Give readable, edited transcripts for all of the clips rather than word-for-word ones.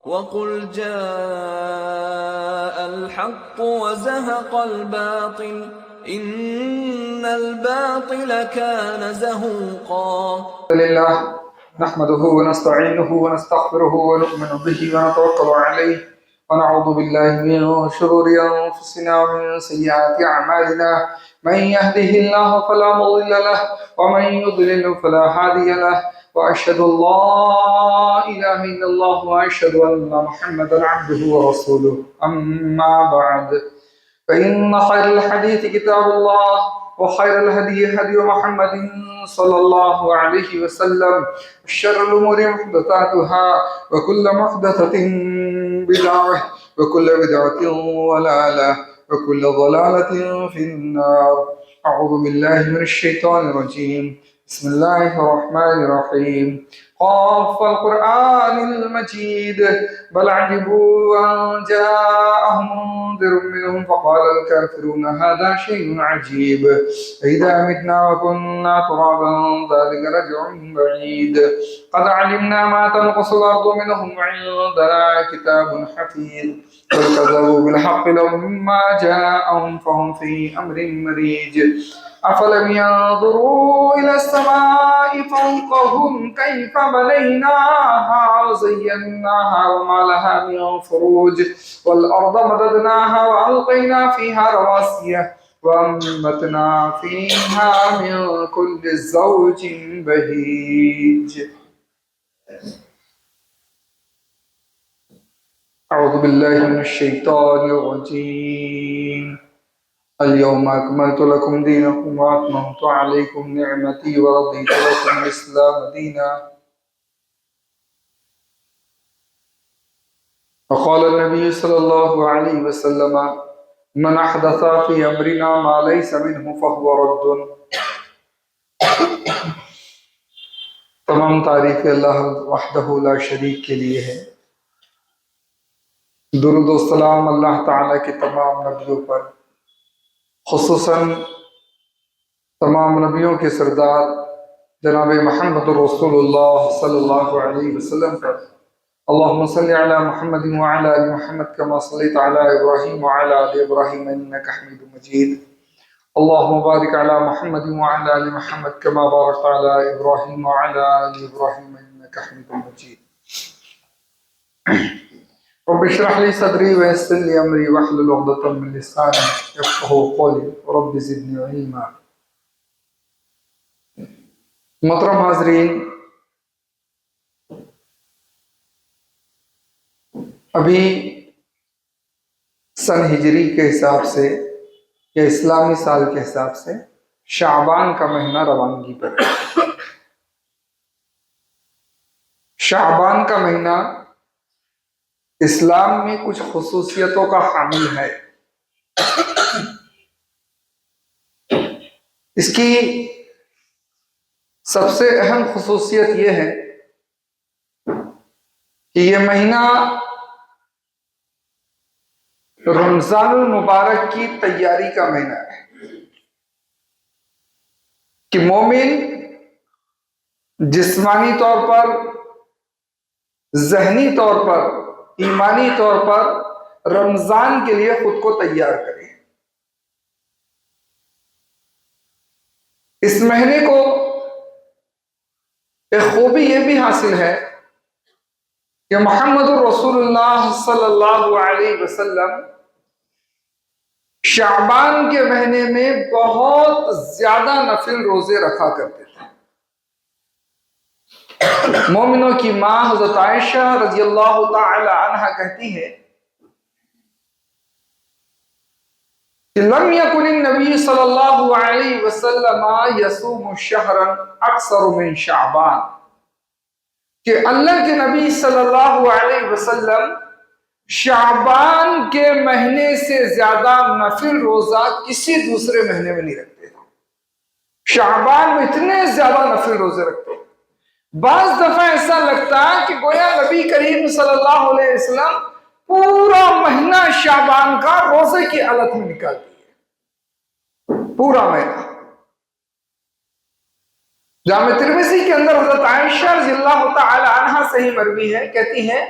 وَقُلْ جَاءَ الْحَقُّ وَزَهَقَ الْبَاطِلُ إِنَّ الْبَاطِلَ كَانَ زَهُوقًا. لله نحمده ونستعينه ونستغفره ونؤمن به ونتوكل عليه ونعوذ بالله من شرور أنفسنا ومن سيئات أعمالنا من يهده الله فلا مضل له ومن يضلل فلا هادي له وأشهد أن لا إله إلا الله وأشهد أن محمدا عبده ورسوله أما بعد فإن خير الحديث كتاب الله وخير الهدي هدي محمد صلى الله عليه وسلم وشر الأمور محدثاتها وكل محدثة بدعة وكل بدعة ضلالة وكل ضلالة في النار. أعوذ بالله من الشيطان الرجيم. بسم الله الرحمن الرحيم. قاف القرآن المجيد بل عجبوا أن جاءهم منذر منهم فقال الكافرون هذا شيء عجيب إذا متنا وكنا ترابا ذلك رجع بعيد قد علمنا ما تنقص الأرض منهم وعندنا كتاب حفيظ بل كذبوا بالحق لما جاءهم فهم في أمر مريج أفلم ينظروا إلى السماء فوقهم كيف بنيناها وزيناها وما لها من فروج والأرض مددناها وألقينا فيها رواسي وأنبتنا فيها من كل زوج بهيج. أعوذ بالله من الشيطان الرجيم. اليوم أكملت لكم دينكم وأتممت عليكم نعمتي ورضيت لكم الإسلام دينا. وقال النبي صلى الله عليه وسلم من أحدث في أمرنا ما ليس منه فهو رد. تمام تعریف اللہ وحدہ لا شریک کے لیے ہے. درود و سلام اللہ تعالیٰ کے تمام نبیوں پر، خصوصاً تمام نبیوں کے سردار جناب محمد رسول اللہ صلی اللہ علیہ وسلم پر. اللہم صلی علی محمد وعلی آل محمد کما صلیت علی ابراہیم وعلی آل ابراہیم انک حمید مجید. اللہم بارک علی محمد وعلی آل محمد کما بارکت علی ابراہیم وعلی آل ابراہیم انک حمید مجید. رب اشرح لي صدري ويسر لي امري واحلل عقدة من لساني يفقهوا قولي رب زدني علما. محترم حاضرین، ابھی سن ہجری کے حساب سے یا اسلامی سال کے حساب سے شعبان کا مہینہ روانگی پر ہے. شعبان کا مہینہ اسلام میں کچھ خصوصیتوں کا حامل ہے. اس کی سب سے اہم خصوصیت یہ ہے کہ یہ مہینہ رمضان المبارک کی تیاری کا مہینہ ہے کہ مومن جسمانی طور پر، ذہنی طور پر، ایمانی طور پر رمضان کے لیے خود کو تیار کرے. اس مہینے کو ایک خوبی یہ بھی حاصل ہے کہ محمد رسول اللہ صلی اللہ علیہ وسلم شعبان کے مہینے میں بہت زیادہ نفل روزے رکھا کرتے تھے. مومنوں کی ماں حضرت عائشہ رضی اللہ تعالی عنہ کہتی ہے کہ لم یکن النبی صلی اللہ علیہ وسلم یصوم شہرا اکثر من شعبان، کہ اللہ کے نبی صلی اللہ علیہ وسلم شعبان کے مہینے سے زیادہ نفل روزہ کسی دوسرے مہینے میں نہیں رکھتے تھے. شعبان میں اتنے زیادہ نفل روزے رکھتے. بعض دفعہ ایسا لگتا کہ گویا نبی کریم صلی اللہ علیہ وسلم پورا مہینہ شعبان کا روزے کی حالت میں نکال دیے. پورا مہینہ. جامع ترمذی کے اندر حضرت عائشہ رضی اللہ تعالی عنہا سے ہی مروی ہے، کہتی ہیں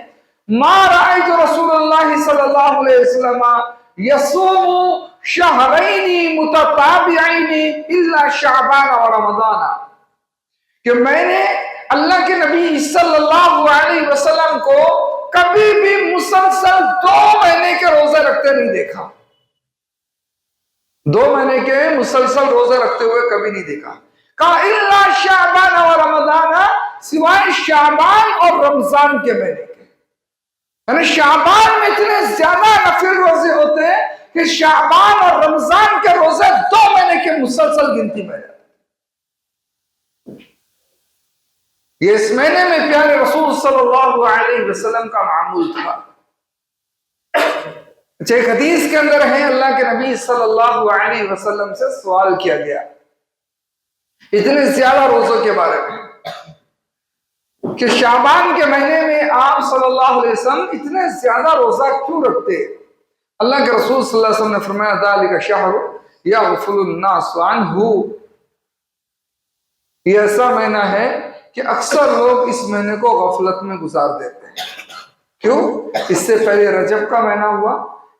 ما رأيت رسول اللہ صلی اللہ علیہ وسلم یصوم شہرین متتابعین الا شعبان و رمضان، کہ میں نے اللہ کے نبی صلی اللہ علیہ وسلم کو کبھی بھی مسلسل 2 مہینے کے روزے رکھتے نہیں دیکھا، 2 مہینے کے مسلسل روزے رکھتے ہوئے کبھی نہیں دیکھا۔ کہا الا شعبان و رمضان، سوائے شعبان اور رمضان کے مہینے کے، یعنی شعبان میں اتنے زیادہ نفل روزے ہوتے ہیں کہ شعبان اور رمضان کے روزے 2 مہینے کے مسلسل گنتی میں جاتے۔ یہ اس مہینے میں پیارے رسول صلی اللہ علیہ وسلم کا معمول تھا۔ ایک حدیث کے اندر ہے، اللہ کے نبی صلی اللہ علیہ وسلم سے سوال کیا گیا اتنے زیادہ روزوں کے بارے میں کہ شعبان کے مہینے میں آپ صلی اللہ علیہ وسلم اتنے زیادہ روزہ کیوں رکھتے؟ اللہ کے رسول صلی اللہ علیہ وسلم نے فرمایا ذالک شہر یغفل الناس عنہ، یہ ایسا مہینہ ہے کہ اکثر لوگ اس مہینے کو غفلت میں گزار دیتے ہیں۔ کیوں؟ اس سے پہلے رجب کا مہینہ ہوا،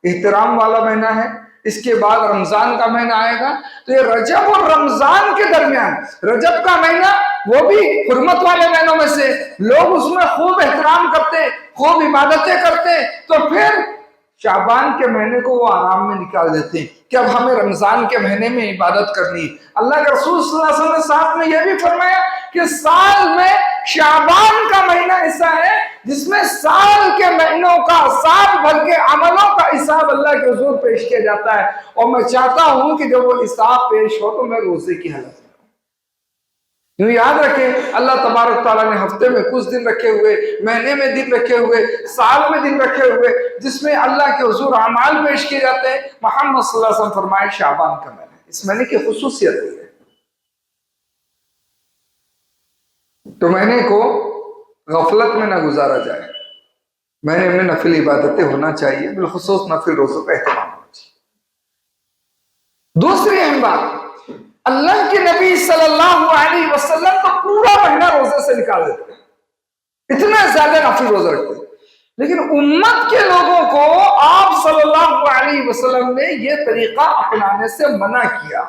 احترام والا مہینہ ہے، اس کے بعد رمضان کا مہینہ آئے گا، تو یہ رجب اور رمضان کے درمیان، رجب کا مہینہ وہ بھی حرمت والے مہینوں میں سے، لوگ اس میں خوب احترام کرتے، خوب عبادتیں کرتے، تو پھر شعبان کے مہینے کو وہ آرام میں نکال دیتے ہیں کہ اب ہمیں رمضان کے مہینے میں عبادت کرنی ہے۔ اللہ کے رسول صلی اللہ علیہ وسلم نے ساتھ میں یہ بھی فرمایا کہ سال میں شعبان کا مہینہ ایسا ہے جس میں سال کے مہینوں کا، سال بھر کے عملوں کا حساب اللہ کے حضور پیش کیا جاتا ہے، اور میں چاہتا ہوں کہ جب وہ حساب پیش ہو تو میں روزے کی حالت میں ہوں۔ یوں یاد رکھیں، اللہ تبارک تعالیٰ نے ہفتے میں کچھ دن رکھے ہوئے، مہینے میں دن رکھے ہوئے، سال میں دن رکھے ہوئے، جس میں اللہ کے حضور اعمال پیش کیے جاتے ہیں۔ محمد صلی اللہ علیہ وسلم فرمائے شعبان کا مہینہ، اس مہینے کی خصوصیت ہے تو مہینے کو غفلت میں نہ گزارا جائے، مہینے میں نفل عبادتیں ہونا چاہیے، بالخصوص نفل روزوں کا اہتمام ہونا چاہیے۔ دوسری اہم بات، اللہ کے نبی صلی اللہ علیہ وسلم تو پورا مہینہ روزے سے نکال دیتے ہیں، اتنے زیادہ نفل روزے رکھتے ہیں، لیکن امت کے لوگوں کو آپ صلی اللہ علیہ وسلم نے یہ طریقہ اپنانے سے منع کیا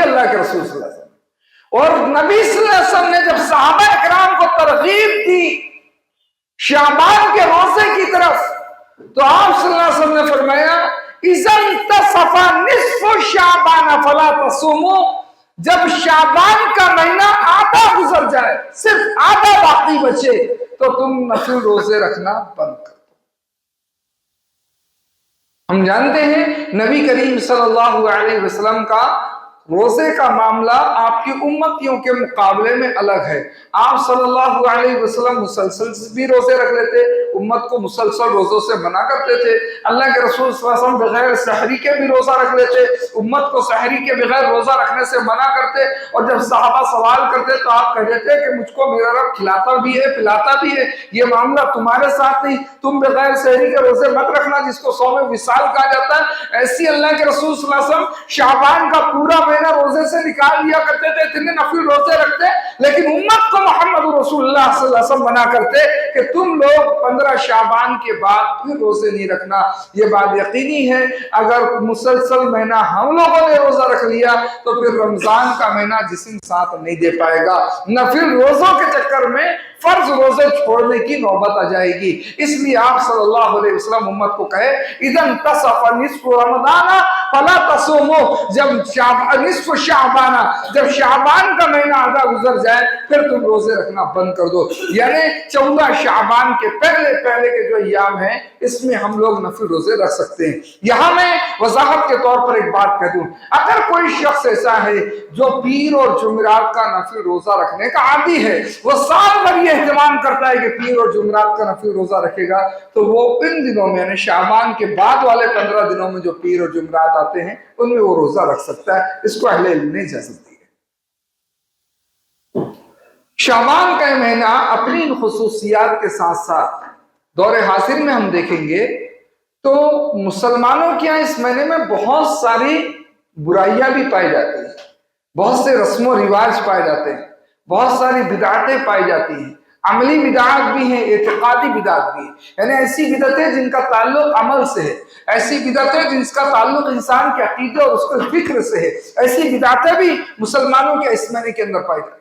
اللہ کے رسول صلی اللہ علیہ وسلم۔ اور نبی صلی اللہ علیہ وسلم نے جب صحابہ اکرام کو ترغیب دی شعبان کے روزے کی طرف، تو آپ صلی اللہ علیہ وسلم نے فرمایا اِذَا انْتَصَفَ نِصْفُ شَعْبَانَ فَلَا تَصُومُوا، جب شعبان کا مہینہ آدھا گزر جائے، صرف آدھا باقی بچے، تو تم نفل روزے رکھنا بند کر دو۔ ہم جانتے ہیں نبی کریم صلی اللہ علیہ وسلم کا روزے کا معاملہ آپ کی امتیوں کے مقابلے میں الگ ہے۔ آپ صلی اللہ علیہ وسلم مسلسل بھی روزے رکھ لیتے، امت کو مسلسل روزوں سے منع کرتے تھے۔ اللہ کے رسول صلی اللہ علیہ وسلم بغیر سحری کے بھی روزہ رکھ لیتے، امت کو سحری کے بغیر روزہ رکھنے سے منع کرتے، اور جب صحابہ سوال کرتے تو آپ کہہ دیتے کہ مجھ کو میرا رب کھلاتا بھی ہے پلاتا بھی ہے، یہ معاملہ تمہارے ساتھ نہیں، تم بغیر سحری کے روزے مت رکھنا، جس کو صوم وصال کہا جاتا ہے۔ ایسی اللہ کے رسول صلی اللہ علیہ وسلم شعبان کا پورا مہینہ روزے سے نکال دیا کرتے تھے، اتنے نفل روزے رکھتے، لیکن امت کو محمد رسول اللہ صلی اللہ علیہ وسلم منع کرتے کہ تم لوگ 15 شعبان کے بعد پھر روزے نہیں رکھنا۔ یہ بات یقینی ہے، اگر مسلسل مہینہ ہم لوگوں نے روزہ رکھ لیا تو پھر رمضان کا مہینہ جسم ساتھ نہیں دے پائے گا، نفل روزوں کے چکر میں فرض روزے چھوڑنے کی نوبت آ جائے گی۔ اس لیے آپ صلی اللہ علیہ وسلم امت کو کہے اِذَا انْتَصَفَ نِصْفُ رَمَضَانَ فَلَا تَصُومُوا، جب نصف شعبان، جب شعبان کا مہینہ آدھا گزر جائے پھر تم روزے رکھنا بند کر دو۔ یعنی 14 شعبان کے پہلے کے جو ایام ہیں اس میں ہم لوگ نفل روزے رکھ سکتے ہیں۔ یہاں میں وضاحت کے طور پر ایک بات کہہ دوں، اگر کوئی شخص ایسا ہے جو پیر اور جمعرات کا نفل روزہ رکھنے کا عادی ہے، وہ سال بھر یہ اہتمام کرتا ہے کہ پیر اور جمعرات کا نفل روزہ رکھے گا، تو وہ ان دنوں میں یعنی شعبان کے بعد والے 15 دنوں میں جو پیر اور جمعرات آتے ہیں ان میں وہ روزہ رکھ سکتا ہے، اس کو اہل علم نے اجازت دی ہے۔ شعبان کا مہینہ اپنی ان خصوصیات کے ساتھ ساتھ دور حاضر میں ہم دیکھیں گے تو مسلمانوں کے یہاں اس مہینے میں بہت ساری برائیاں بھی پائی جاتی ہیں، بہت سے رسم و رواج پائے جاتے ہیں، بہت ساری بدعتیں پائی جاتی ہیں۔ عملی بدعات بھی ہیں، اعتقادی بدعات بھی ہیں، یعنی ایسی بدعتیں جن کا تعلق عمل سے ہے، ایسی بدعتیں جن کا تعلق انسان کے عقیدے اور اس کے فکر سے ہے، ایسی بدعتیں بھی مسلمانوں کے اس مہینے کے اندر پائی جاتی ہیں۔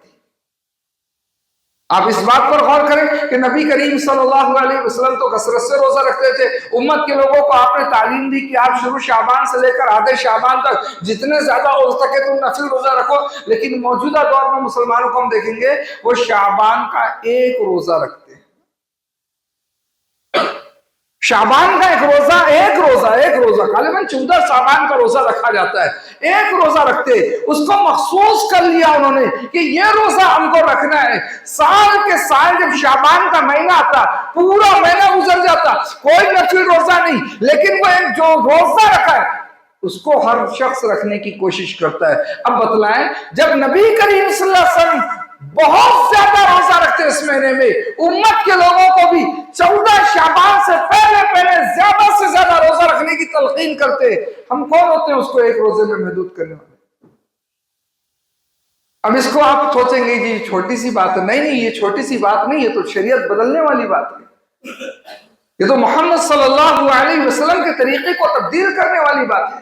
آپ اس بات پر غور کریں کہ نبی کریم صلی اللہ علیہ وسلم تو کثرت سے روزہ رکھتے تھے، امت کے لوگوں کو آپ نے تعلیم دی کہ آپ شروع شعبان سے لے کر آدھے شعبان تک جتنے زیادہ ہو سکے تم نفل روزہ رکھو، لیکن موجودہ دور میں مسلمانوں کو ہم دیکھیں گے وہ شعبان کا ایک روزہ رکھتے ہیں، شعبان کا ایک روزہ غالباً 14 شعبان کا روزہ رکھا جاتا ہے، ایک روزہ رکھتے، اس کو مخصوص کر لیا انہوں نے کہ یہ روزہ ہم کو رکھنا ہے۔ سال کے سال جب شعبان کا مہینہ آتا، پورا مہینہ گزر جاتا، کوئی نفل روزہ نہیں، لیکن وہ ایک جو روزہ رکھا ہے اس کو ہر شخص رکھنے کی کوشش کرتا ہے۔ اب بتلائیں، جب نبی کریم صلی اللہ علیہ وسلم بہت زیادہ روزہ رکھتے اس مہینے میں، امت کے لوگوں کو بھی 14 شعبان سے پہلے زیادہ سے زیادہ روزہ رکھنے کی تلقین کرتے، ہم کون ہوتے ہیں اس کو ایک روزے میں محدود کرنے والے؟ اب اس کو آپ سوچیں گے جی چھوٹی سی بات ہے، نہیں یہ چھوٹی سی بات نہیں، یہ تو شریعت بدلنے والی بات ہے، یہ تو محمد صلی اللہ علیہ وسلم کے طریقے کو تبدیل کرنے والی بات ہے،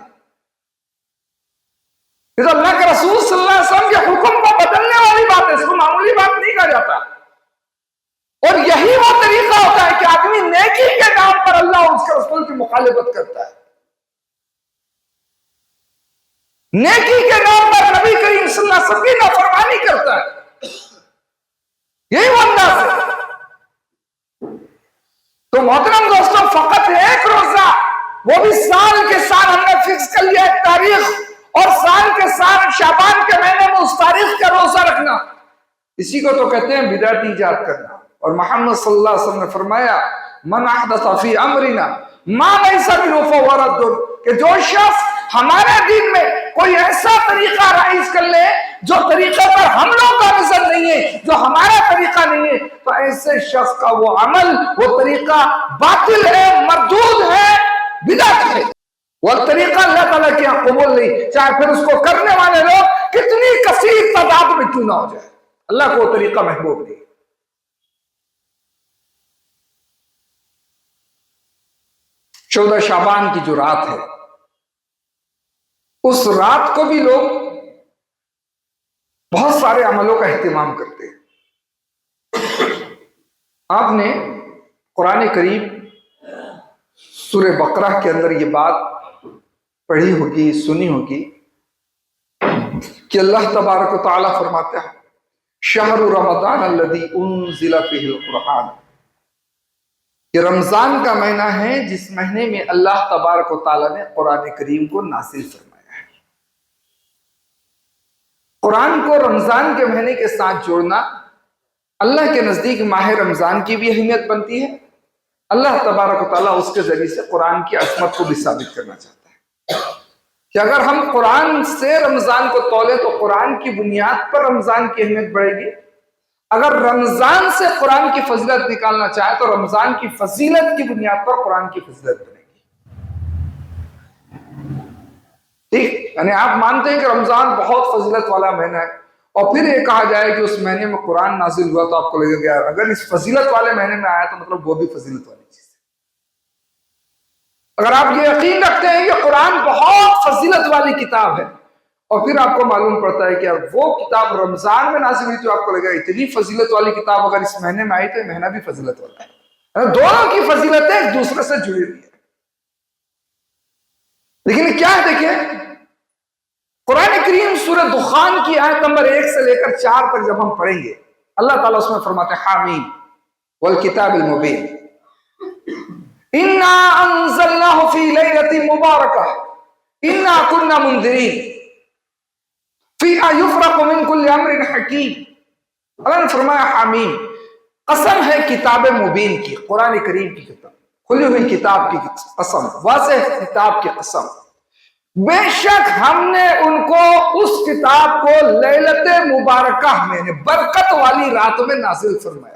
یہ تو اللہ کے رسول صلی اللہ علیہ وسلم کے حکم کو بدلنے والی بات ہے، اس کو معمولی بات نہیں کہا جاتا۔ اور یہی وہ طریقہ ہوتا ہے کہ آدمی نیکی کے نام پر اللہ اور اس کے رسول کی مخالفت کرتا ہے، نیکی کے نام پر نبی کریم صلی اللہ علیہ وسلم کی نافرمانی کرتا ہے، یہی وہ انداز ہے۔ تو محترم دوستوں، فقط ایک روزہ، وہ بھی سال کے سال ہم نے فکس کر لیا ایک تاریخ، اور سال کے سال شعبان کے مہینے میں اس تاریخ کا روزہ رکھنا، اسی کو تو کہتے ہیں بدعت ایجاد کرنا۔ اور محمد صلی اللہ علیہ وسلم نے فرمایا من احدث فی امرنا ما لیس منہ فہو رد، کہ جو شخص ہمارے دین میں کوئی ایسا طریقہ رائج کر لے جو طریقے پر ہم لوگ کا نظر نہیں ہے، جو ہمارا طریقہ نہیں ہے، تو ایسے شخص کا وہ عمل، وہ طریقہ باطل ہے، مردود ہے، بدعت ہے، وہ طریقہ اللہ تعالیٰ کے یہاں قبول نہیں، چاہے پھر اس کو کرنے والے لوگ کتنی کثیر تعداد میں کیوں نہ ہو جائے، اللہ کو وہ طریقہ محبوب نہیں۔ 14 شعبان کی جو رات ہے، اس رات کو بھی لوگ بہت سارے عملوں کا اہتمام کرتے ہیں۔ آپ نے قرآن کریم سورہ بقرہ کے اندر یہ بات پڑھی ہوگی، سنی ہوگی کہ اللہ تبارک و تعالیٰ فرماتے ہیں شہر رمضان الذی انزل فیہ القرآن، یہ رمضان کا مہینہ ہے جس مہینے میں اللہ تبارک و تعالیٰ نے قرآن کریم کو نازل فرمایا ہے۔ قرآن کو رمضان کے مہینے کے ساتھ جوڑنا اللہ کے نزدیک ماہ رمضان کی بھی اہمیت بنتی ہے، اللہ تبارک و تعالیٰ اس کے ذریعے سے قرآن کی عظمت کو بھی ثابت کرنا چاہتا ہے کہ اگر ہم قرآن سے رمضان کو تولیں تو قرآن کی بنیاد پر رمضان کی اہمیت بڑھے گی، اگر رمضان سے قرآن کی فضیلت نکالنا چاہے تو رمضان کی فضیلت کی بنیاد پر قرآن کی فضیلت بنے گی۔ ٹھیک، یعنی آپ مانتے ہیں کہ رمضان بہت فضیلت والا مہینہ ہے، اور پھر یہ کہا جائے کہ اس مہینے میں قرآن نازل ہوا تو آپ کو لگے گا یار اگر اس فضیلت والے مہینے میں آیا تو مطلب وہ بھی فضیلت والی چیز ہے۔ اگر آپ یہ یقین رکھتے ہیں کہ قرآن بہت فضیلت والی کتاب ہے، اور پھر آپ کو معلوم پڑتا ہے کہ یار وہ کتاب رمضان میں نازل ہوئی تو آپ کو لگے گا اتنی فضیلت والی کتاب اگر اس مہینے میں آئی تو یہ مہینہ بھی فضیلت والا ہے، دونوں کی فضیلتیں ایک دوسرے سے جڑی ہوئی ہیں۔ لیکن کیا ہے، دیکھیں قرآن کریم سورہ دخان کی آیت نمبر 1 سے لے کر 4 تک جب ہم پڑھیں گے، اللہ تعالیٰ اس میں فرماتے ہیں حامیم والکتاب المبین انا انزلناہ فی لیلۃ مبارکہ انا کنا منذرین فیہا یفرق من کل امر حکیم۔ اللہ نے فرمایا حامیم، قسم ہے کتاب مبین کی، قرآن کریم کی کتاب، کھلی ہوئی کتاب کی قسم، واضح کتاب کی قسم، بے شک ہم نے ان کو اس کتاب کو لیلت مبارکہ میں برکت والی رات میں نازل فرمایا۔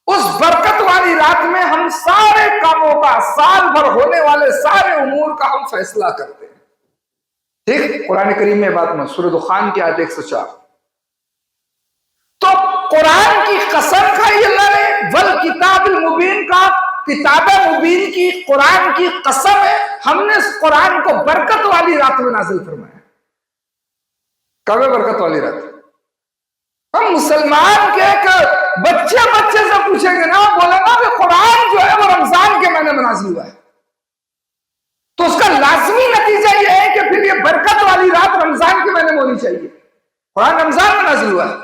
اس برکت والی رات میں ہم سارے کاموں کا، سال بھر ہونے والے سارے امور کا ہم فیصلہ کرتے ہیں۔ ٹھیک، قرآن کریم میں بات میں سورہ دخان کی آیت 104۔ تو قرآن کی قسم کھائی اللہ نے، والکتاب المبین کا، کتاب مبین کی، قرآن کی قسم ہے، ہم نے اس قرآن کو برکت والی رات میں نازل فرمایا۔ کب ہے برکت والی رات؟ ہم مسلمان کے ایک بچے سے پوچھیں گے نا، بولے نا کہ قرآن جو ہے وہ رمضان کے مہینے میں نازل ہوا ہے، تو اس کا لازمی نتیجہ یہ ہے کہ پھر یہ برکت والی رات رمضان کے مہینے میں ہونی چاہیے۔ قرآن رمضان میں نازل ہوا ہے،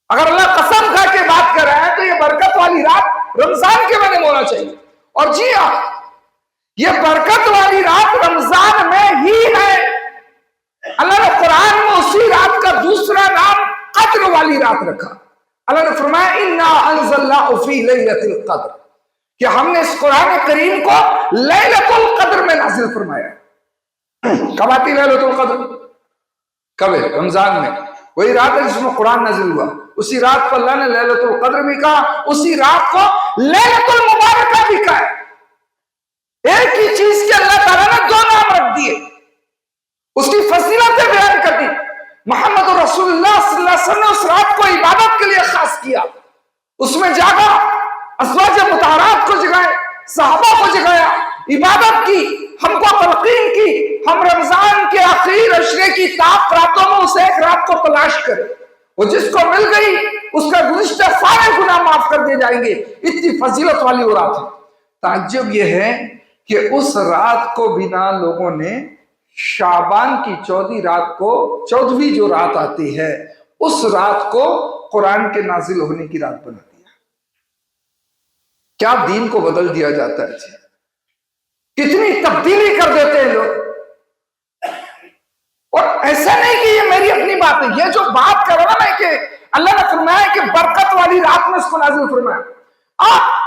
اگر اللہ قسم کھا کے بات کر رہا ہے تو یہ برکت والی رات رمضان کے مہینے میں ہونا چاہیے۔ اور جی ہاں، یہ برکت والی رات رمضان میں ہی ہے۔ اللہ نے قرآن میں اسی رات کا دوسرا نام قدر والی رات رکھا۔ اللہ نے فرمایا اِنَّا أَنزَلْنَاهُ فِي لَيْلَةِ الْقَدْرِ، کہ ہم نے اس قرآن کریم کو لیلۃ القدر میں نازل فرمایا۔ کب آتی لیلۃ القدر؟ کب ہے؟ رمضان میں، وہی رات ہے جس میں قرآن نازل ہوا، اسی رات کو اللہ نے لیلۃ القدر بھی کہا، اسی رات کو لیلۃ المبارکہ بھی کہا ہے۔ ایک ہی چیز کے اللہ تعالیٰ نے دو نام رکھ دیے، اس کی فضیلتیں بیان کر دی۔ محمد رسول اللہ صلی اللہ علیہ وسلم نے اس رات کو عبادت کے لیے خاص کیا، اس میں جاگا، ازواج مطہرات کو جگائے، صحابہ کو جگایا، عبادت کی، ہم کو تلقین کی، ہم رمضان کے آخری عشرے کی تاک راتوں میں اس ایک رات کو تلاش کریں، وہ جس کو مل گئی اس کا گزشتہ سارے گناہ معاف کر دیے جائیں گے، اتنی فضیلت والی وہ رات ہے۔ تعجب یہ ہے کہ اس رات کو بنا لوگوں نے شعبان کی 14 رات کو، 14ویں جو رات آتی ہے، اس رات کو قرآن کے نازل ہونے کی رات بنا دیا۔ کیا دین کو بدل دیا جاتا ہے جی، کتنی تبدیلی کر دیتے ہیں لوگ۔ اور ایسا نہیں کہ یہ میری اپنی بات ہے، یہ جو بات کر رہا میں کہ اللہ نے فرمایا کہ برکت والی رات میں اس کو نازل فرمایا،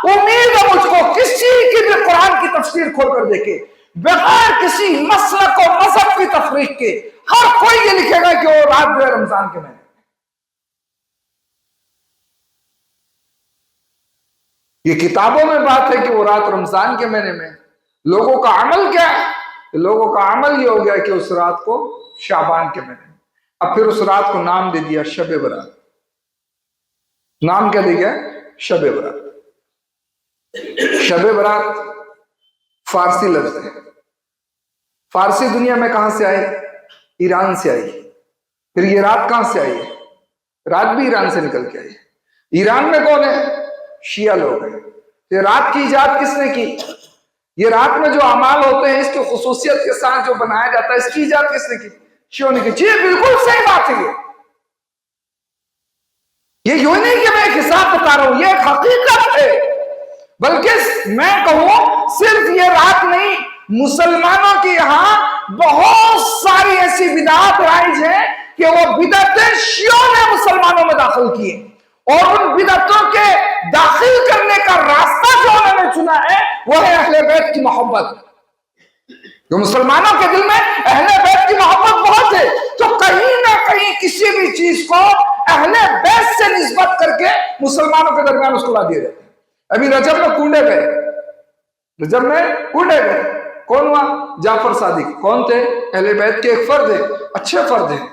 امید ہے مجھ کو کسی کی بھی قرآن کی تفسیر کھول کر دیکھے، بغیر کسی مسلک و مذہب کی تفریق کے، ہر کوئی یہ لکھے گا کہ وہ رات جو ہے رمضان کے مہینے۔ یہ کتابوں میں بات ہے کہ وہ رات رمضان کے مہینے میں، لوگوں کا عمل کیا ہے؟ لوگوں کا عمل یہ ہو گیا کہ اس رات کو شعبان کے مہینے میں، اب پھر اس رات کو نام دے دیا شب برات۔ نام کیا دے گیا؟ شب برات۔ شب برات فارسی لفظ ہے، فارسی دنیا میں کہاں سے آئی؟ ایران سے آئی۔ پھر یہ رات کہاں سے آئی ہے؟ رات بھی ایران سے نکل کے آئی۔ ایران میں کون ہے؟ شیعہ لوگ ہیں۔ یہ رات کی ایجاد کس نے کی؟ یہ رات میں جو اعمال ہوتے ہیں اس کی خصوصیت کے ساتھ جو بنایا جاتا ہے، اس کی ایجاد کس نے کی؟ شیعوں نے کی۔ جی بالکل صحیح بات ہے، یہ یوں نہیں کہ میں ایک حساب بتا رہا ہوں، یہ ایک حقیقت ہے، بلکہ میں کہوں صرف یہ رات نہیں، مسلمانوں کے یہاں بہت ساری ایسی بدعات رائج ہیں کہ وہ بدعتیں شیعوں نے مسلمانوں میں داخل کی ہیں، اور ان بدعتوں کے داخل کرنے کا راستہ جو انہوں نے چنا ہے وہ ہے اہل بیت کی محبت۔ جو مسلمانوں کے دل میں اہل بیت کی محبت بہت ہے، تو کہیں نہ کہیں کسی بھی چیز کو اہل بیت سے نسبت کر کے مسلمانوں کے درمیان اس کو لا دیا جاتا ہے۔ ابھی رجب میں کنڈے گئے، رجب میں کنڈے گئے، کون ہوا؟ جعفر صادق۔ کون تھے؟ اہل بیت کے ایک فرد ہے، اچھے فرد ہیں،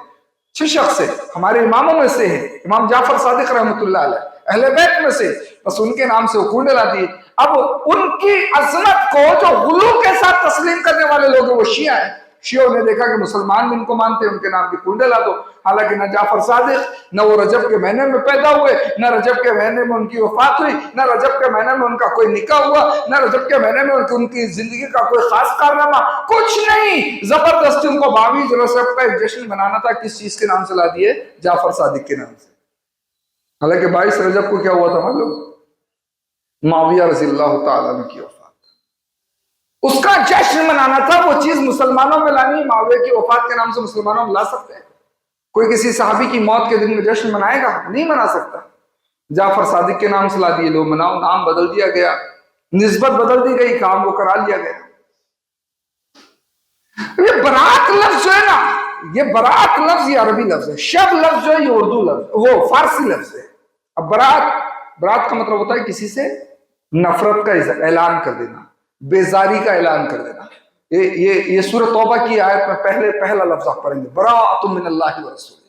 اچھے شخص ہے، ہمارے اماموں میں سے ہیں، امام جعفر صادق رحمۃ اللہ علیہ، اہل بیت میں سے، بس ان کے نام سے وہ کنڈے لا دیے۔ اب ان کی عظمت کو جو غلو کے ساتھ تسلیم کرنے والے لوگ ہیں وہ شیعہ ہیں، شیعوں نے دیکھا کہ مسلمان بھی ان کو مانتے ہیں، ان کے نام کی کنڈے لا دو۔ حالانکہ نہ جعفر صادق نہ وہ رجب کے مہینے میں پیدا ہوئے، نہ رجب کے مہینے میں ان کی وفات ہوئی، نہ رجب کے مہینے میں ان کا کوئی نکاح ہوا، نہ رجب کے مہینے میں ان کی زندگی کا کوئی خاص کارنامہ، کچھ نہیں، زبردستی ان کو 22 رجب کا ایک جشن منانا تھا، کس چیز کے نام سے لا دیے؟ جعفر صادق کے نام سے۔ حالانکہ 22 رجب کو کیا ہوا تھا معلوم؟ معاویہ رضی اللہ تعالیٰ عنہ کی وفات، اس کا جشن منانا تھا، وہ چیز مسلمانوں میں لانی۔ معاویہ کی وفات کے نام سے مسلمانوں میں لا سکتے ہیں؟ کوئی کسی صحابی کی موت کے دن میں جشن منائے گا؟ نہیں منا سکتا۔ جعفر صادق کے نام سے لا دیے، لو مناؤ، نام بدل دیا گیا، نسبت بدل دی گئی، کام وہ کرا لیا گیا۔ یہ برات لفظ جو ہے نا، یہ برات لفظ یہ عربی لفظ ہے، شب لفظ جو ہے یہ اردو لفظ، وہ فارسی لفظ ہے۔ اب برات کا مطلب ہوتا ہے کسی سے نفرت کا اعلان کر دینا، بیزاری کا اعلان کر دینا۔ یہ سورۃ توبہ کی آیت میں پہلا لفظ آپ پڑھیں گے، براءۃ من اللہ ورسولہ،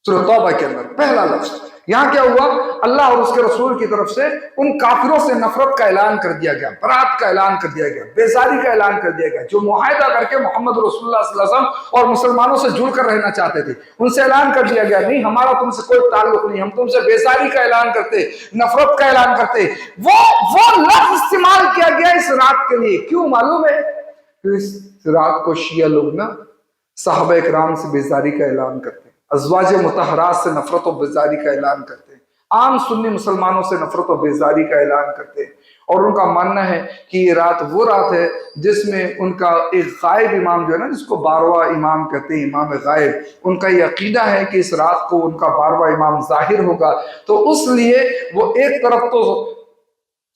سورہ توبہ کے اندر پہلا لفظ یہاں کیا ہوا؟ اللہ اور اس کے رسول کی طرف سے ان کافروں سے نفرت کا اعلان کر دیا گیا، برات کا اعلان کر دیا گیا، بیزاری کا اعلان کر دیا گیا، جو معاہدہ کر کے محمد رسول اللہ صلی اللہ علیہ وسلم اور مسلمانوں سے جڑ کر رہنا چاہتے تھے، ان سے اعلان کر دیا گیا نہیں ہمارا تم سے کوئی تعلق نہیں، ہم تم سے بیزاری کا اعلان کرتے، نفرت کا اعلان کرتے۔ وہ لفظ استعمال کیا گیا اس رات کے لیے، کیوں معلوم ہے؟ اس رات کو شیعہ لوگ نا صحابہ اکرام سے بیزاری کا اعلان کرتے ہیں، ازواج مطہرات سے نفرت و بیزاری کا اعلان کرتے ہیں، عام سنی مسلمانوں سے نفرت و بیزاری کا اعلان کرتے ہیں، اور ان کا ماننا ہے کہ یہ رات وہ رات ہے جس میں ان کا ایک غائب امام جو ہے نا، جس کو 12واں امام کہتے ہیں، امام غائب، ان کا یہ عقیدہ ہے کہ اس رات کو ان کا 12واں امام ظاہر ہوگا، تو اس لیے وہ ایک طرف تو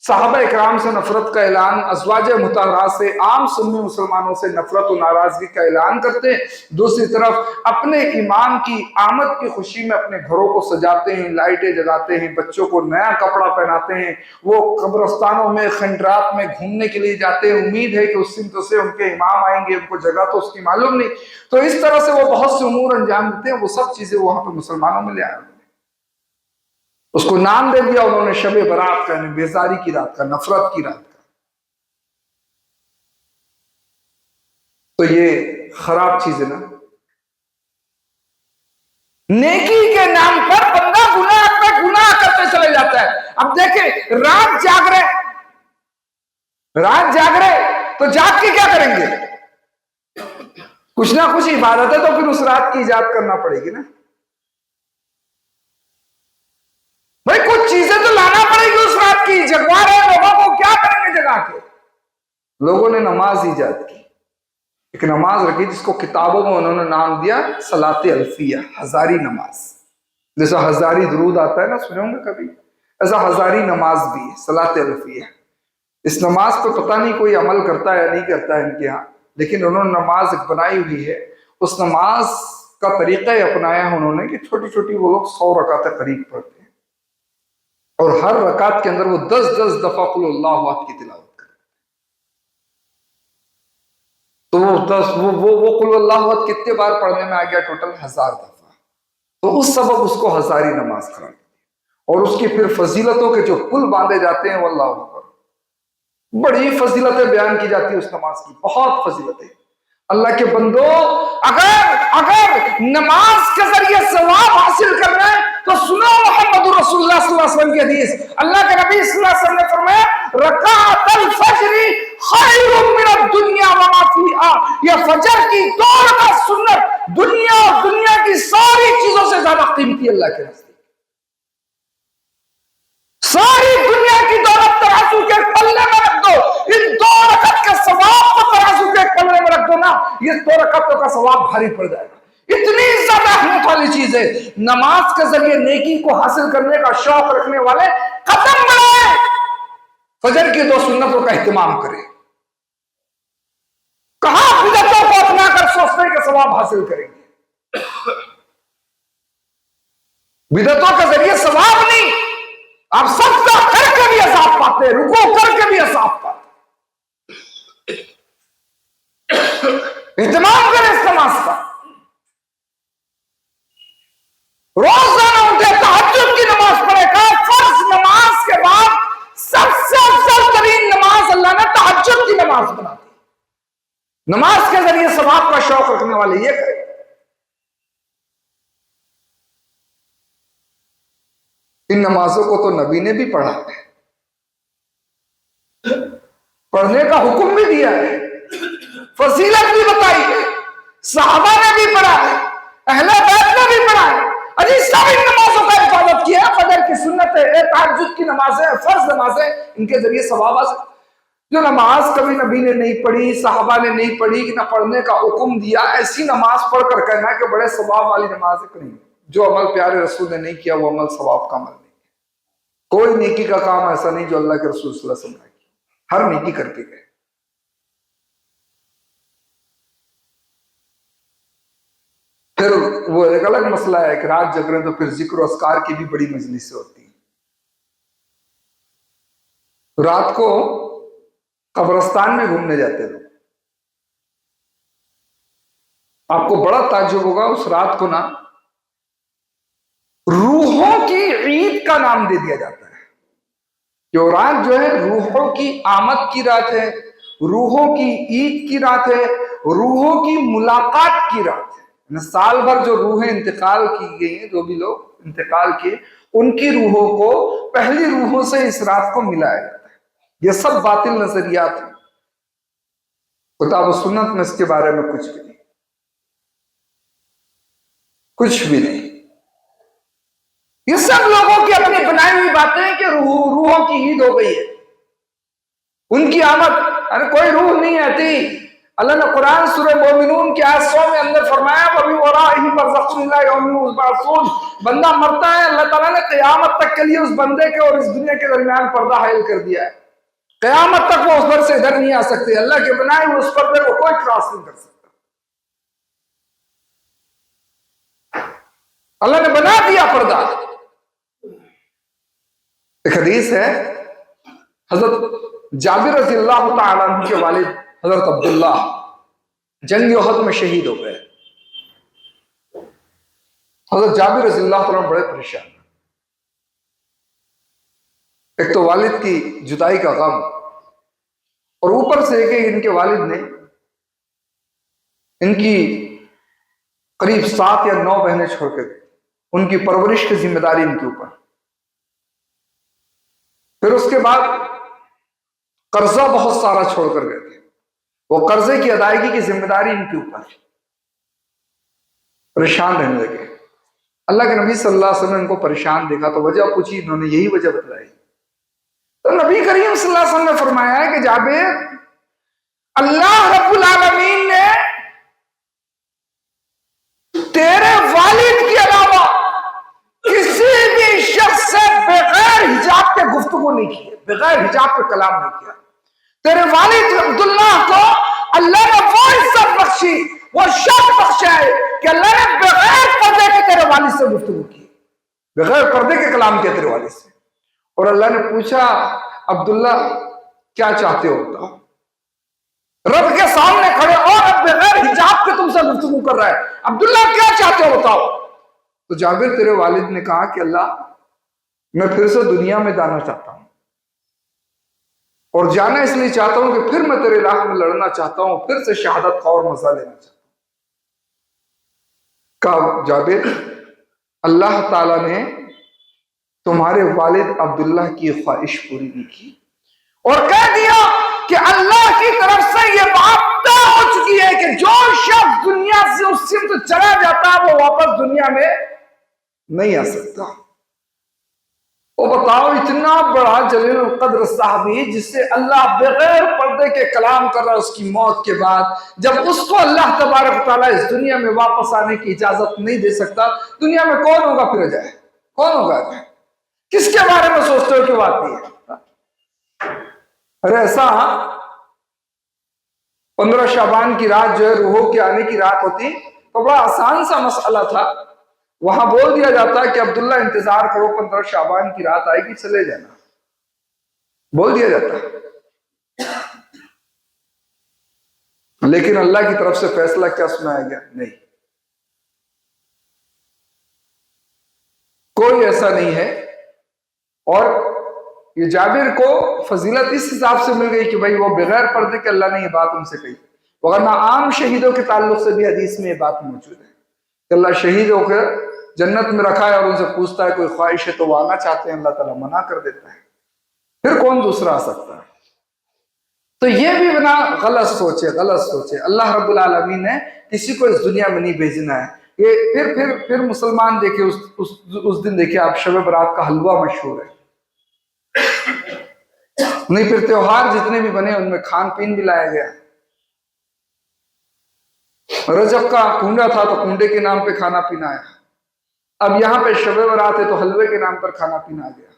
صحابہ اکرام سے نفرت کا اعلان، ازواج مطہرات سے، عام سنی مسلمانوں سے نفرت و ناراضگی کا اعلان کرتے ہیں، دوسری طرف اپنے امام کی آمد کی خوشی میں اپنے گھروں کو سجاتے ہیں، لائٹیں جگاتے ہیں، بچوں کو نیا کپڑا پہناتے ہیں، وہ قبرستانوں میں خنڈرات میں گھومنے کے لیے جاتے ہیں، امید ہے کہ اس سمت سے ان کے امام آئیں گے، ان کو جگہ تو اس کی معلوم نہیں، تو اس طرح سے وہ بہت سے امور انجام دیتے ہیں، وہ سب چیزیں وہاں پہ مسلمانوں میں لے آئے، اس کو نام دے دیا انہوں نے شب برات کا، یعنی بیزاری کی رات کا، نفرت کی رات کا۔ تو یہ خراب چیز ہے نا، نیکی کے نام پر بندہ گناہ پہ گناہ کرتے چلے جاتا ہے۔ اب دیکھیں رات جاگ رہے تو جاگ کے کیا کریں گے؟ کچھ نہ کچھ عبادت ہے تو پھر اس رات کی ایجاد کرنا پڑے گی نا بھائی، کچھ چیزیں تو لانا پڑے گی اس رات کی، جگوا رہے لوگوں کو، کیا کریں گے جگا کے؟ لوگوں نے نماز ایجاد کی، ایک نماز رکھی جس کو کتابوں میں انہوں نے نام دیا صلاۃ الفیہ، ہزاری نماز، جیسا ہزاری درود آتا ہے نا، سنے ہوں گے کبھی، ایسا ہزاری نماز بھی ہے صلاۃ الفیہ۔ اس نماز پہ پتہ نہیں کوئی عمل کرتا ہے یا نہیں کرتا ہے ان کے ہاں، لیکن انہوں نے نماز ایک بنائی ہوئی ہے، اس نماز کا طریقہ اپنایا ہے انہوں نے کہ چھوٹی چھوٹی وہ لوگ 100 رکعتیں قریب پڑھتے ہیں، اور ہر رکعت کے اندر وہ 10 دفعہ قل اللہ احد کی تلاوت کرتے ہیں۔ تو وہ قل اللہ احد کتنے بار پڑھنے میں آ گیا؟ ٹوٹل 1000 دفعہ۔ تو اس سبب اس کو ہزاری نماز قرار دی، اور اس کی پھر فضیلتوں کے جو پل باندھے جاتے ہیں، واللہ اکبر، بڑی فضیلتیں بیان کی جاتی ہیں اس نماز کی، بہت فضیلتیں۔ اللہ کے بندو، اگر نماز کے ذریعے ثواب حاصل کرنا ہے تو سنو محمد رسول اللہ صلی اللہ علیہ وسلم کی حدیث۔ اللہ کے نبی صلی اللہ علیہ وسلم نے فرمایا رکعت الفجر خیر من الدنیا وما فیہا، یہ فجر کی 2 رکعت سنت دنیا اور دنیا کی ساری چیزوں سے زیادہ قیمتی اللہ کے نزدیک۔ ساری دنیا کی دولت ترازو کے پلے میں رکھ دو، ان 2 رکعت کے ثواب کو ترازو کے پلے میں رکھ دو نا، یہ 2 رکعتوں کا ثواب بھاری پڑ جائے گا۔ اتنی زیادہ اہمیت والی چیز ہے، نماز کے ذریعے نیکی کو حاصل کرنے کا شوق رکھنے والے قدم بڑھائیں، فجر کی 2 سنتوں کا اہتمام کریں۔ کہاں بدعتوں کو اپنا کر سوچنے کے ثواب حاصل کریں گے؟ بدعتوں کے ذریعے ثواب نہیں، آپ سجدہ کر کے بھی عذاب پاتے، رکوع کر کے بھی عذاب پاتے۔ اہتمام کریں اس نماز کا، روزانہ اٹھے تہجد کی نماز پڑھے۔ کہا فرض نماز کے بعد سب سے افضل ترین نماز اللہ نے تہجد کی نماز بنا دی۔ نماز کے ذریعے ثواب کا شوق رکھنے والے یہ کریں۔ ان نمازوں کو تو نبی نے بھی پڑھا ہے، پڑھنے کا حکم بھی دیا ہے، فضیلت بھی بتائی ہے، صحابہ نے بھی پڑھا ہے، اہل بیت نے بھی پڑھا ہے، اجی سب ان نمازوں کا حفاظت کیا ہے۔ فجر کی سنت ہے، تہجد کی نمازیں، فرض نمازیں، ان کے ذریعے ثواب حاصل۔ جو نماز کبھی نبی نے نہیں پڑھی، صحابہ نے نہیں پڑھی، نہ پڑھنے کا حکم دیا، ایسی نماز پڑھ کر کہنا کہ بڑے ثواب والی نماز ہے، نہیں۔ جو عمل پیارے رسول نے نہیں کیا وہ عمل ثواب کا عمل نہیں ہے۔ کوئی نیکی کا کام ایسا نہیں جو اللہ کے رسول صلی اللہ علیہ وسلم نے کیا، ہر نیکی کر کے گئے۔ پھر وہ ایک الگ مسئلہ ہے کہ رات جگ رہے تو پھر ذکر و اذکار کی بھی بڑی مجلسیں ہوتی ہیں۔ رات کو قبرستان میں گھومنے جاتے لوگ، آپ کو بڑا تعجب ہوگا، اس رات کو نا روحوں کی عید کا نام دے دیا جاتا ہے کہ وہ رات جو ہے روحوں کی آمد کی رات ہے، روحوں کی عید کی رات ہے، روحوں کی ملاقات کی رات ہے۔ سال بھر جو روحیں انتقال کی گئی ہیں، جو بھی لوگ انتقال کیے، ان کی روحوں کو پہلی روحوں سے اس رات کو ملایا جاتا ہے۔ یہ سب باطل نظریات ہیں، کتاب و سنت میں اس کے بارے میں کچھ بھی نہیں، کچھ بھی نہیں۔ یہ سب لوگوں کی اپنی بنائی ہوئی باتیں ہیں کہ روحوں کی عید ہو گئی ہے، ان کی آمد۔ ارے کوئی روح نہیں آتی۔ اللہ نے قرآن سورہ مومنون کی آیت 100 میں اندر فرمایا وَبِي وَرَائِهِ بَرْزَخٌ إِلَىٰ يَوْمِ يُبْعَثُونَ، بندہ مرتا ہے، اللہ تعالیٰ نے قیامت تک کے لیے اس بندے کے اور اس دنیا کے درمیان پردہ حائل کر دیا ہے۔ قیامت تک وہ اس پر سے ادھر نہیں آ سکتے، اللہ کے بنائے ہوئے اس پردے کو کوئی کراس نہیں کر سکتا۔ اللہ نے بنا دیا پردہ۔ ایک حدیث ہے، حضرت جابر رضی اللہ تعالیٰ عنہ کے والد حضرت عبداللہ جنگ احد میں شہید ہو گئے۔ حضرت جابر رضی اللہ تعالیٰ عنہ بڑے پریشان، ایک تو والد کی جدائی کا غم، اور اوپر سے کہ ان کے والد نے ان کی قریب 7 یا 9 بہنیں چھوڑ کے گئے، ان کی پرورش کی ذمہ داری ان کے اوپر۔ پھر اس کے بعد قرضہ بہت سارا چھوڑ کر گئے تھے، وہ قرضے کی ادائیگی کی ذمہ داری ان کے اوپر، پریشان رہنے لگے۔ اللہ کے نبی صلی اللہ علیہ وسلم نے ان کو پریشان دیکھا تو وجہ پوچھی، انہوں نے یہی وجہ بتلائی۔ تو نبی کریم صلی اللہ علیہ وسلم نے فرمایا ہے کہ جابر، اللہ رب العالمین نے تیرے والد کے علاوہ کسی بھی شخص سے بغیر حجاب کے گفتگو نہیں کی، بغیر حجاب کے کلام نہیں کیا۔ تیرے والد عبداللہ کو اللہ نے وہ عزت بخشی، وہ شرف بخشا ہے کہ اللہ نے بغیر پردے کے تیرے والد سے گفتگو کی، بغیر پردے کے کلام کیا تیرے والد سے۔ اور اللہ نے پوچھا عبداللہ کیا چاہتے ہو بتاؤ؟ رب کے سامنے کھڑے اور اب بغیر حجاب کے تم سے گفتگو کر رہا ہے، عبداللہ کیا چاہتے ہو بتاؤ؟ تو جابر تیرے والد نے کہا کہ اللہ میں پھر سے دنیا میں جانا چاہتا ہوں، اور جانا اس لیے چاہتا ہوں کہ پھر میں تیرے راہ میں لڑنا چاہتا ہوں، پھر سے شہادت کا اور مزہ لینا چاہتا ہوں۔ کہا جابر اللہ تعالیٰ نے تمہارے والد عبداللہ کی خواہش پوری نہیں کی، اور کہہ دیا کہ اللہ کی طرف سے یہ بات طے ہو چکی ہے کہ جو شخص دنیا سے اس سمت چلا جاتا ہے وہ واپس دنیا میں نہیں آ سکتا۔ وہ بتاؤ اتنا بڑا جلیل القدر صحابی جس سے اللہ بغیر پردے کے کلام کر رہا ہے، اس کی موت کے بعد جب اس کو اللہ تبارک و تعالیٰ اس دنیا میں واپس آنے کی اجازت نہیں دے سکتا، دنیا میں کون ہوگا پھر جائے؟ کون ہوگا؟ کس کے بارے میں سوچتے ہو کہ وہ آتی ہے؟ ارے ایسا 15 شعبان کی رات جو ہے روحوں کے آنے کی رات ہوتی تو بڑا آسان سا مسئلہ تھا، وہاں بول دیا جاتا کہ عبداللہ انتظار کرو 15 شعبان کی رات آئے گی چلے جانا، بول دیا جاتا۔ لیکن اللہ کی طرف سے فیصلہ کیا سنایا گیا؟ نہیں، کوئی ایسا نہیں ہے۔ اور یہ جابر کو فضیلت اس حساب سے مل گئی کہ بھائی وہ بغیر پردے کے اللہ نے یہ بات ان سے کہی، ورنہ عام شہیدوں کے تعلق سے بھی حدیث میں یہ بات موجود ہے کہ اللہ شہیدوں کو جنت میں رکھا ہے اور ان سے پوچھتا ہے کوئی خواہش ہے تو وہ آنا چاہتے ہیں، اللہ تعالیٰ منع کر دیتا ہے، پھر کون دوسرا آ سکتا ہے؟ تو یہ بھی بنا غلط سوچے، غلط سوچے۔ اللہ رب العالمین نے کسی کو اس دنیا میں نہیں بھیجنا ہے۔ یہ پھر مسلمان دیکھے اس دن دیکھے آپ شب برات کا حلوہ مشہور ہے، نہیں پھر تیوہار جتنے بھی بنے ان میں کھان پین بھی لایا گیا۔ رجب کا کنڈا تھا تو کنڈے کے نام پہ کھانا پینا آیا، اب یہاں پہ شب برات ہے تو حلوے کے نام پر کھانا پینا آ گیا۔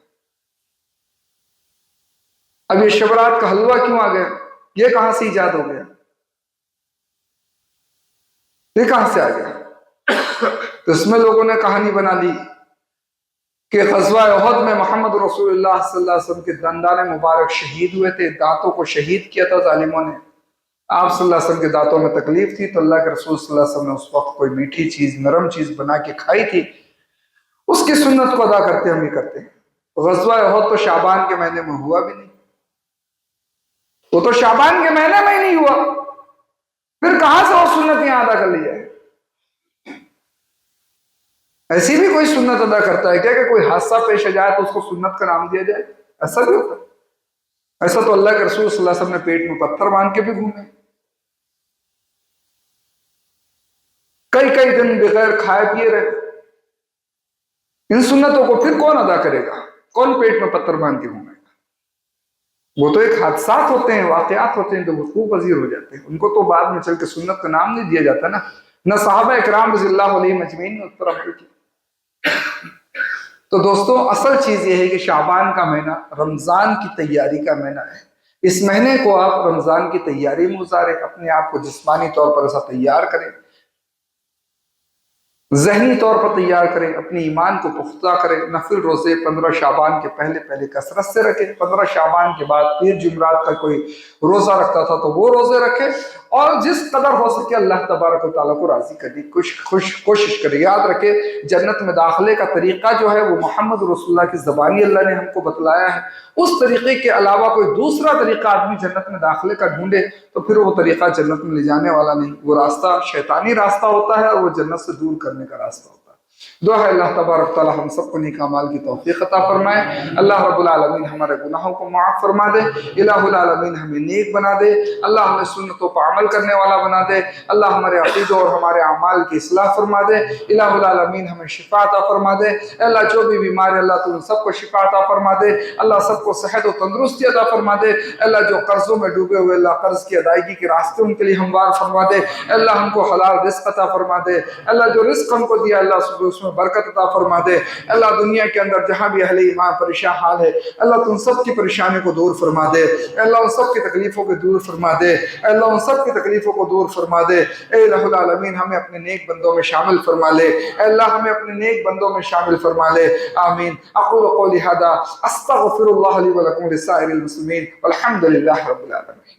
اب یہ شب برات کا حلوہ کیوں آ گیا؟ یہ کہاں سے ایجاد ہو گیا؟ یہ کہاں سے آ گیا؟ تو اس میں لوگوں نے کہانی بنا لی کہ غزوہ احد میں محمد رسول اللہ صلی اللہ علیہ وسلم کے دندان مبارک شہید ہوئے تھے، دانتوں کو شہید کیا تھا ظالموں نے۔ آپ صلی اللہ علیہ وسلم کے دانتوں میں تکلیف تھی تو اللہ کے رسول صلی اللہ علیہ وسلم نے اس وقت کوئی میٹھی چیز، نرم چیز بنا کے کھائی تھی، اس کی سنت کو ادا کرتے ہم یہ کرتے ہیں۔ غزوہ احد تو شعبان کے مہینے میں ہوا بھی نہیں، وہ تو شعبان کے مہینے میں ہی نہیں ہوا، پھر کہاں سے وہ سنت یہاں ادا کر لی جائے؟ ایسی بھی کوئی سنت ادا کرتا ہے کیا کہ کوئی حادثہ پیش آ جائے تو اس کو سنت کا نام دیا جائے؟ ایسا بھی ہوتا ہے؟ ایسا تو اللہ کے رسول صلی اللہ علیہ وسلم نے پیٹ میں پتھر باندھ کے بھی گھومے، کئی دن بغیر کھائے پیے رہے۔ ان سنتوں کو پھر کون ادا کرے گا؟ کون پیٹ میں پتھر باندھ کے گھومے گا؟ وہ تو ایک حادثات ہوتے ہیں، واقعات ہوتے ہیں جو وقوع پذیر ہو جاتے ہیں، ان کو تو بعد میں چل کے سنت کا نام نہیں دیا جاتا نا۔ نہ صحابہ اکرام رضی اللہ علیہم اجمعین نے اس پر عمل کیا۔ تو دوستو، اصل چیز یہ ہے کہ شعبان کا مہینہ رمضان کی تیاری کا مہینہ ہے۔ اس مہینے کو آپ رمضان کی تیاری میں گزاریں، اپنے آپ کو جسمانی طور پر ایسا تیار کریں، ذہنی طور پر تیار کریں، اپنی ایمان کو پختہ کریں۔ نفل روزے 15 شعبان کے پہلے کثرت سے رکھیں، 15 شعبان کے بعد پیر جمعرات کا کوئی روزہ رکھتا تھا تو وہ روزے رکھے، اور جس قدر ہو سکے اللہ تبارک و تعالیٰ کو راضی کرنے کی کوشش کرے۔ یاد رکھے، جنت میں داخلے کا طریقہ جو ہے وہ محمد رسول اللہ کی زبانی اللہ نے ہم کو بتلایا ہے۔ اس طریقے کے علاوہ کوئی دوسرا طریقہ آدمی جنت میں داخلے کا ڈھونڈے تو پھر وہ طریقہ جنت میں لے جانے والا نہیں، وہ راستہ شیطانی راستہ ہوتا ہے اور وہ جنت سے دور کرنے کا راستہ ہوتا ہے۔ دعا ہے اللہ تبارک تعالیٰ ہم سب کو نیک اعمال کی توفیق عطا فرمائے۔ اللہ رب العالمین ہمارے گناہوں کو معاف فرما دے، الہ العالمین ہمیں نیک بنا دے، اللہ ہمیں سنتوں پر عمل کرنے والا بنا دے، اللہ ہمارے عقیدوں اور ہمارے اعمال کی اصلاح فرما دے، الہ العالمین ہمیں شفا عطا فرما دے۔ اللہ جو بھی بیمار ہے اللہ تو ان سب کو شفا عطا فرما دے، اللہ سب کو صحت و تندرستی عطا فرما دے۔ اللہ جو قرضوں میں ڈوبے ہوئے اللہ قرض کی ادائیگی کے راستے ان کے لیے ہموار فرما دے، اللہ ہم کو حلال رزق عطا فرما دے، اللہ جو رزق ہم کو دیا اللہ اس میں برکت عطا فرما دے۔ اللہ دنیا کے اندر جہاں بھی اہل ایمان پریشان حال ہے اللہ تو ان سب کی پریشانی کو دور فرما دے، اللہ ان سب کی تکلیفوں کو دور فرما دے، اللہ ان سب کی تکلیفوں کو دور فرما دے۔ اے الہ العالمین ہمیں اپنے نیک بندوں میں شامل فرما لے، اے اللہ ہمیں اپنے نیک بندوں میں شامل فرما لے، آمین۔ اقول قولی ھذا استغفر اللہ لی ولکم ولسائر المسلمین والحمد للہ رب العالمین۔